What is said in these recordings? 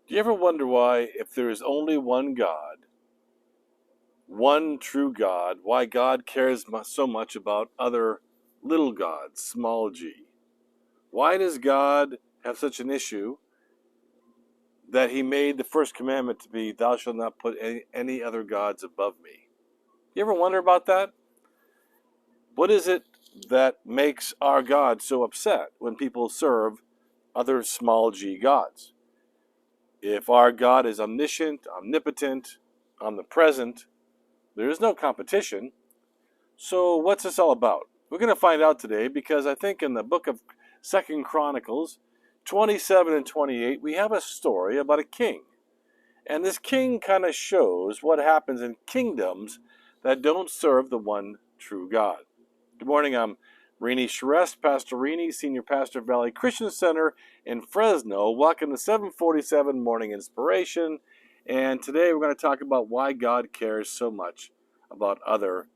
Do you ever wonder why, if there is only one God, one true God, why God cares so much about other little gods, small g? Why does God have such an issue that he made the first commandment to be, thou shalt not put any other gods above me? You ever wonder about that? What is it that makes our God so upset when people serve other small g gods? If our God is omniscient, omnipotent, omnipresent, there is no competition. So what's this all about? We're going to find out today, because I think in the book of 2 Chronicles 27 and 28, we have a story about a king. And this king kind of shows what happens in kingdoms that don't serve the one true God. Good morning, I'm Rini Sharest, Pastor Rini, Senior Pastor of Valley Christian Center in Fresno. Welcome to 747 Morning Inspiration. And today we're going to talk about why God cares so much about other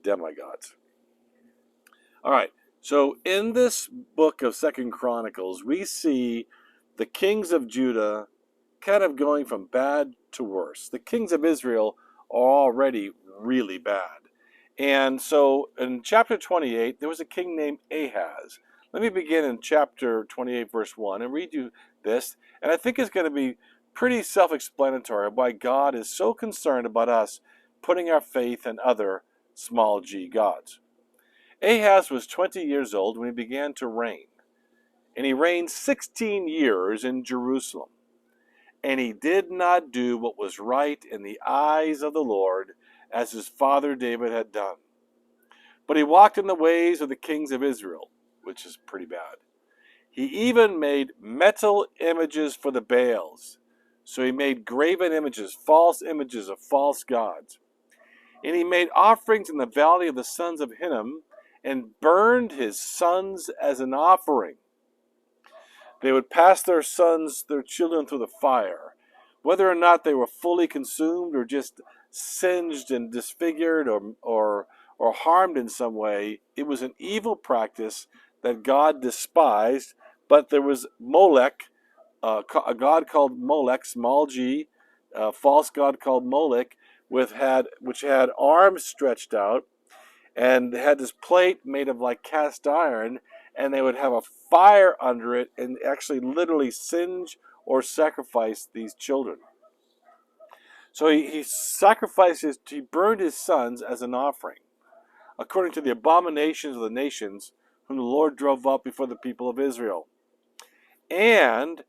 demigods. All right, so in this book of 2 Chronicles, we see the kings of Judah kind of going from bad to worse. The kings of Israel are already really bad. And so in chapter 28, there was a king named Ahaz. Let me begin in chapter 28, verse 1, and read you this. And I think it's going to be pretty self-explanatory why God is so concerned about us putting our faith in other small g gods. Ahaz was 20 years old when he began to reign, and he reigned 16 years in Jerusalem. And he did not do what was right in the eyes of the Lord, as his father David had done. But he walked in the ways of the kings of Israel, which is pretty bad. He even made metal images for the Baals. So he made graven images, false images of false gods. And he made offerings in the valley of the sons of Hinnom, and burned his sons as an offering. They would pass their children through the fire. Whether or not they were fully consumed or just singed and disfigured or harmed in some way, it was an evil practice that God despised. But there was Molech, a god called Molech, small g, a false god called Molech, which had arms stretched out, and they had this plate made of like cast iron, and they would have a fire under it and actually literally singe or sacrifice these children. So he burned his sons as an offering, according to the abominations of the nations whom the Lord drove up before the people of Israel. And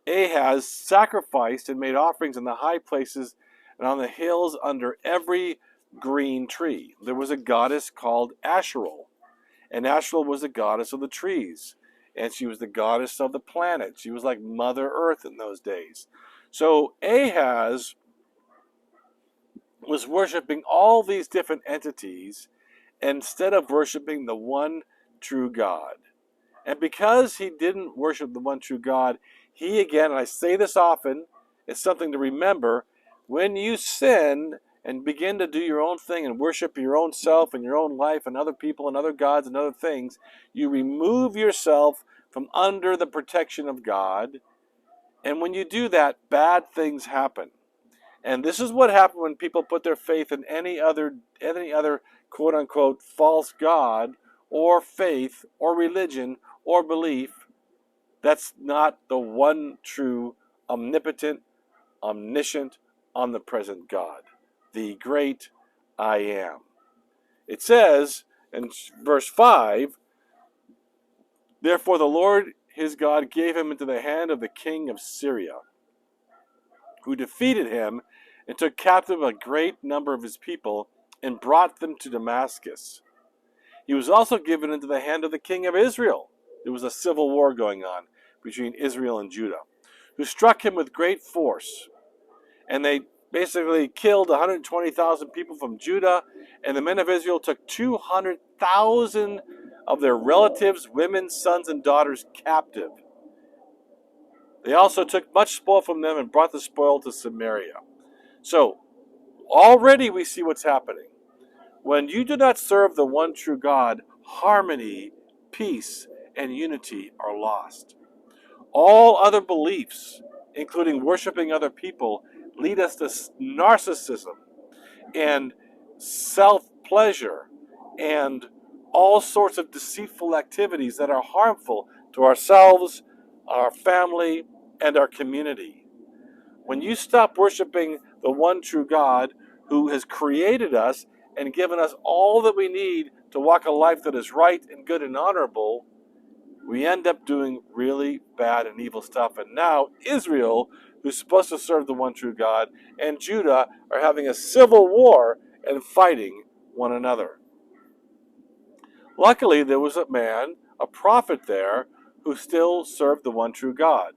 Ahaz sacrificed and made offerings in the high places and on the hills under every green tree. There was a goddess called Asherah, and Asherah was the goddess of the trees, and she was the goddess of the planet. She was like Mother Earth in those days. So Ahaz was worshiping all these different entities instead of worshiping the one true God. And because he didn't worship the one true God, he, again, and I say this often, it's something to remember, when you sin and begin to do your own thing and worship your own self and your own life and other people and other gods and other things, you remove yourself from under the protection of God. And when you do that, bad things happen. And this is what happened when people put their faith in any other quote-unquote false god or faith or religion or belief. That's not the one true, omnipotent, omniscient, omnipresent God, the great I am. It says in verse 5, therefore the Lord his God gave him into the hand of the king of Syria, who defeated him and took captive a great number of his people and brought them to Damascus. He was also given into the hand of the king of Israel. There was a civil war going on between Israel and Judah, who struck him with great force. And they basically killed 120,000 people from Judah, and the men of Israel took 200,000 of their relatives, women, sons, and daughters captive. They also took much spoil from them and brought the spoil to Samaria. So, already we see what's happening. When you do not serve the one true God, harmony, peace, and unity are lost. All other beliefs including worshiping other people, lead us to narcissism and self-pleasure and all sorts of deceitful activities that are harmful to ourselves, our family, and our community. When you stop worshiping the one true God who has created us and given us all that we need to walk a life that is right and good and honorable, we end up doing really bad and evil stuff. And now Israel, who's supposed to serve the one true God, and Judah are having a civil war and fighting one another. Luckily, there was a man, a prophet there, who still served the one true God.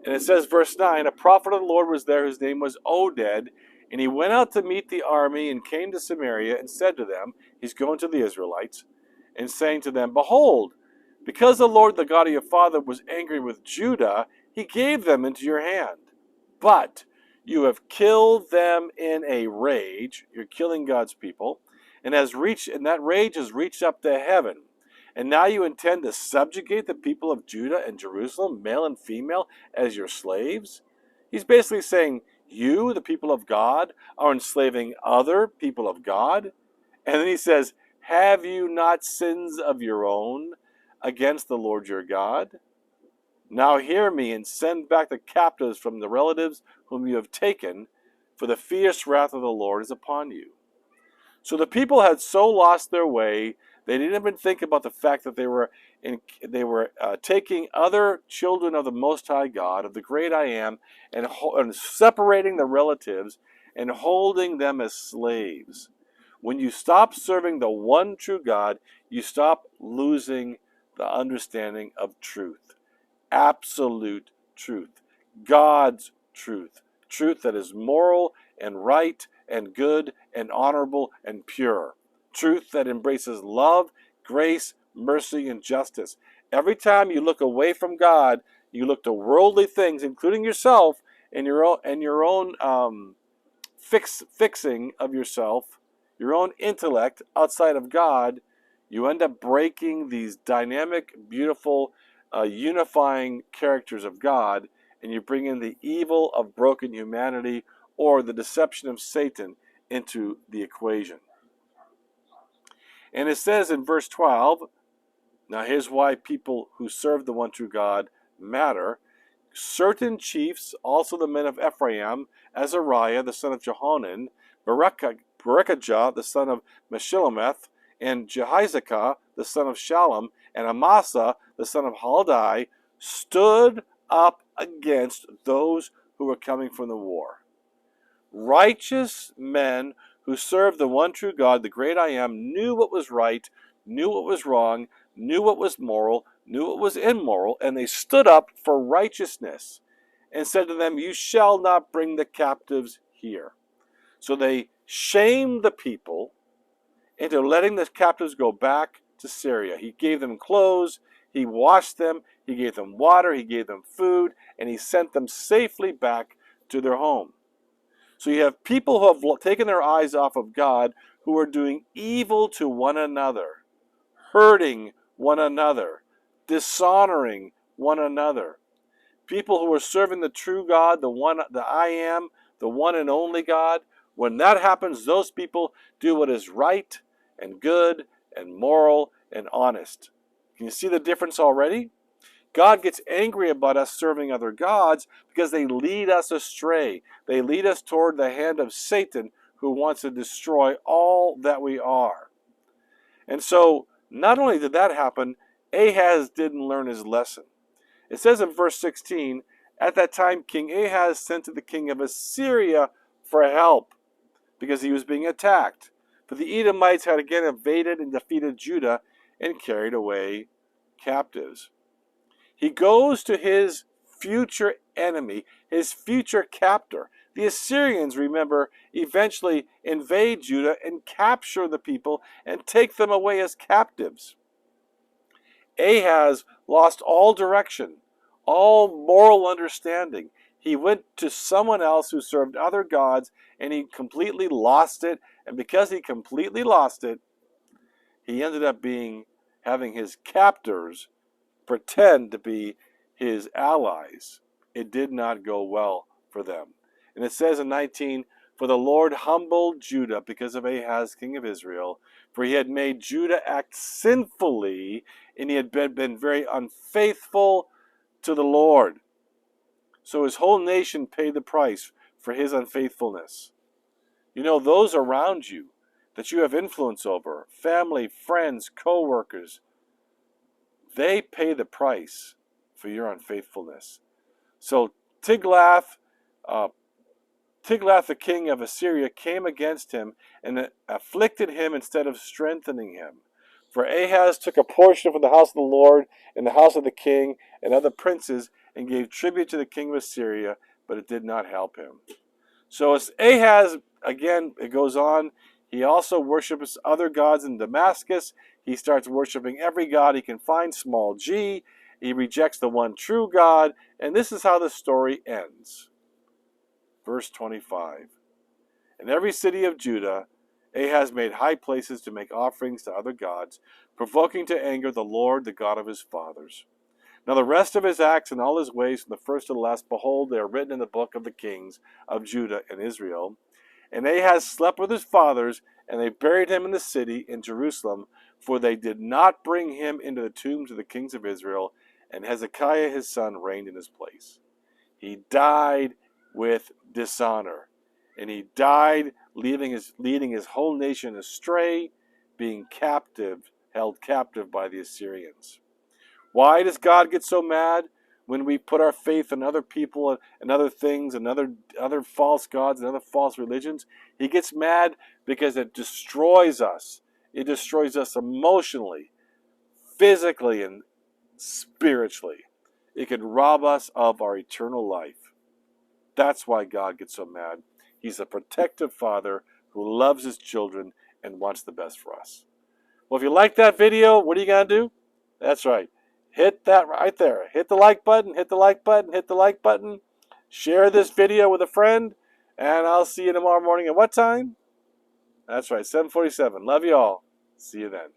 And it says, verse 9, a prophet of the Lord was there whose name was Oded, and he went out to meet the army and came to Samaria and said to them, he's going to the Israelites, and saying to them, behold, because the Lord, the God of your father, was angry with Judah, he gave them into your hand. But you have killed them in a rage. You're killing God's people, and that rage has reached up to heaven. And now you intend to subjugate the people of Judah and Jerusalem, male and female, as your slaves? He's basically saying, you, the people of God, are enslaving other people of God. And then he says, have you not sins of your own against the Lord your God? Now hear me and send back the captives from the relatives whom you have taken, for the fierce wrath of the Lord is upon you. So the people had so lost their way, they didn't even think about the fact that they were taking other children of the Most High God, of the Great I Am, and separating the relatives and holding them as slaves. When you stop serving the one true God, you stop losing the understanding of truth. Absolute truth. God's truth. Truth that is moral and right and good and honorable and pure. Truth that embraces love, grace, mercy, and justice. Every time you look away from God, you look to worldly things, including yourself and your own fixing of yourself, your own intellect outside of God, you end up breaking these dynamic, beautiful, unifying characters of God, and you bring in the evil of broken humanity or the deception of Satan into the equation. And it says in verse 12, now here's why people who serve the one true God matter. Certain chiefs, also the men of Ephraim, Azariah the son of Jehonan, Berekijah the son of Meshillemeth, and Jehizekah the son of Shallum, and Amasa the son of Haldai, stood up against those who were coming from the war. Righteous men who served the one true God, the great I Am, knew what was right, knew what was wrong, knew what was moral, knew what was immoral, and they stood up for righteousness and said to them, you shall not bring the captives here. So they shamed the people into letting the captives go back to Syria. He gave them clothes, he washed them, he gave them water, he gave them food, and he sent them safely back to their home. So you have people who have taken their eyes off of God, who are doing evil to one another, hurting one another, dishonoring one another. People who are serving the true God, the I Am, the one and only God. When that happens, those people do what is right and good and moral and honest. Can you see the difference already? God gets angry about us serving other gods because they lead us astray. They lead us toward the hand of Satan, who wants to destroy all that we are. And so, not only did that happen, Ahaz didn't learn his lesson. It says in verse 16, at that time King Ahaz sent to the king of Assyria for help because he was being attacked. For the Edomites had again invaded and defeated Judah and carried away captives. He goes to his future enemy, his future captor. The Assyrians, remember, eventually invade Judah and capture the people and take them away as captives. Ahaz lost all direction, all moral understanding. He went to someone else who served other gods, and he completely lost it. And because he completely lost it, he ended up having his captors pretend to be his allies. it did not go well for them. And it says in 19, for the Lord humbled Judah because of Ahaz, king of Israel, for he had made Judah act sinfully, and he had been very unfaithful to the Lord. So his whole nation paid the price for his unfaithfulness. You know, those around you that you have influence over, family, friends, co-workers, they pay the price for your unfaithfulness. So Tiglath, the king of Assyria, came against him and afflicted him instead of strengthening him. For Ahaz took a portion from the house of the Lord and the house of the king and other princes and gave tribute to the king of Assyria, but it did not help him. So as Ahaz, again, it goes on, he also worships other gods in Damascus. He starts worshiping every god he can find, small g. He rejects the one true God, and this is how the story ends. Verse 25. In every city of Judah, Ahaz made high places to make offerings to other gods, provoking to anger the Lord, the God of his fathers. Now the rest of his acts and all his ways, from the first to the last, behold, they are written in the book of the kings of Judah and Israel. And Ahaz slept with his fathers, and they buried him in the city in Jerusalem, for they did not bring him into the tombs of the kings of Israel, and Hezekiah his son reigned in his place. He died with dishonor, and he died leading his whole nation astray, being held captive by the Assyrians. Why does God get so mad when we put our faith in other people and other things and other false gods and other false religions? He gets mad because it destroys us. It destroys us emotionally, physically, and spiritually. It can rob us of our eternal life. That's why God gets so mad. He's a protective father who loves his children and wants the best for us. Well, if you like that video, what are you going to do? That's right. Hit that right there. Hit the like button, hit the like button, hit the like button. Share this video with a friend, and I'll see you tomorrow morning at what time? That's right, 7:47. Love you all. See you then.